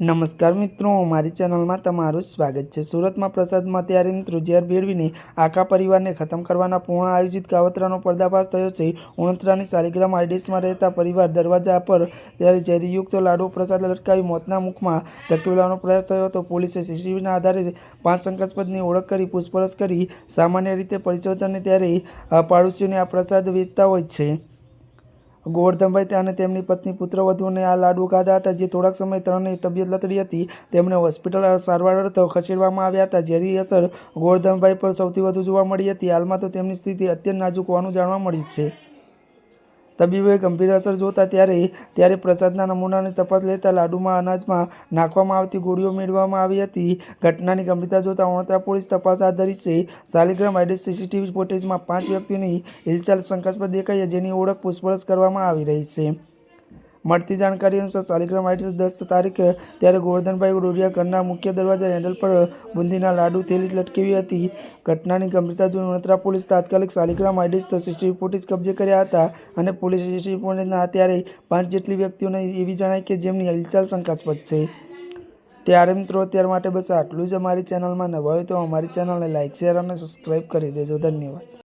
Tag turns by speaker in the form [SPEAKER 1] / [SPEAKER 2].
[SPEAKER 1] નમસ્કાર મિત્રો, મારી ચેનલમાં તમારું સ્વાગત છે। સુરતમાં પ્રસાદમાં ત્યારે મિત્રો ઝેર ભેળવીને આખા પરિવારને ખતમ કરવાના પૂર્ણ આયોજિત કાવતરાનો પર્દાફાશ થયો છે। ઉણોત્રાની શાલિગ્રામ આઈડીએસમાં રહેતા પરિવાર દરવાજા પર ત્યારે ઝેરીયુક્ત લાડુ પ્રસાદ લટકાવી મોતના મુખમાં ધકેલવાનો પ્રયાસ થયો હતો। પોલીસે સીસીટીવીના આધારે 5 શંકાસ્પદની ઓળખ કરી પૂછપરછ કરી સામાન્ય રીતે પરિચોતરને ત્યારે પાડોશીઓને આ પ્રસાદ વેચતા હોય છે। ગોવર્ધનભાઈ અને તેમની પત્ની પુત્રવધૂને આ લાડુ ખાધા હતા, જે થોડાક સમય ત્રણેયની તબિયત લથડી હતી। તેમને હોસ્પિટલ સારવાર અર્થે ખસેડવામાં આવ્યા હતા। ઝેરી અસર ગોવર્ધનભાઈ પર સૌથી વધુ જોવા મળી હતી। હાલમાં તો તેમની સ્થિતિ અત્યંત નાજુક હોવાનું જાણવા મળ્યું છે। તબીબોએ ગંભીર અસર જોતા ત્યારે પ્રસાદના નમૂનાની તપાસ લેતા લાડુમાં અનાજમાં નાખવામાં આવતી ગોળીઓ મેળવવામાં આવી હતી। ઘટનાની ગંભીરતા જોતા ઉણોત્રા પોલીસ તપાસ હાથ ધરી છે। શાલિગ્રામ આઈડીએસ સીસીટીવી ફૂટેજમાં 5 વ્યક્તિઓની હિલચાલ શંકાસ્પદ દેખાઈ, જેની ઓળખ પૂછપરછ કરવામાં આવી રહી છે। મળતી જાણકારી અનુસાર શાલિગ્રામ આઈડીએસ 10 તારીખે ત્યારે ગોવર્ધનભાઈ ડોડિયા ઘરના મુખ્ય દરવાજા હેન્ડલ પર બુંદીના લાડુ થેલી લટકાવી હતી। ઘટનાની ગંભીરતા જોઈ ઉણોત્રા પોલીસ તાત્કાલિક શાલિગ્રામ આઈડીએસ સીસીટીવી ફૂટેજ કબજે કર્યા હતા અને પોલીસે સીસીટીવી ફૂટેજના ત્યારે 5 જેટલી વ્યક્તિઓને એવી જણાઈ કે જેમની હિલચાલ શંકાસ્પદ છે। ત્યારે મિત્રો અત્યાર માટે બસ આટલું જ। અમારી ચેનલમાં નવા હોય તો અમારી ચેનલને લાઇક, શેર અને સબસ્ક્રાઈબ કરી દેજો। ધન્યવાદ।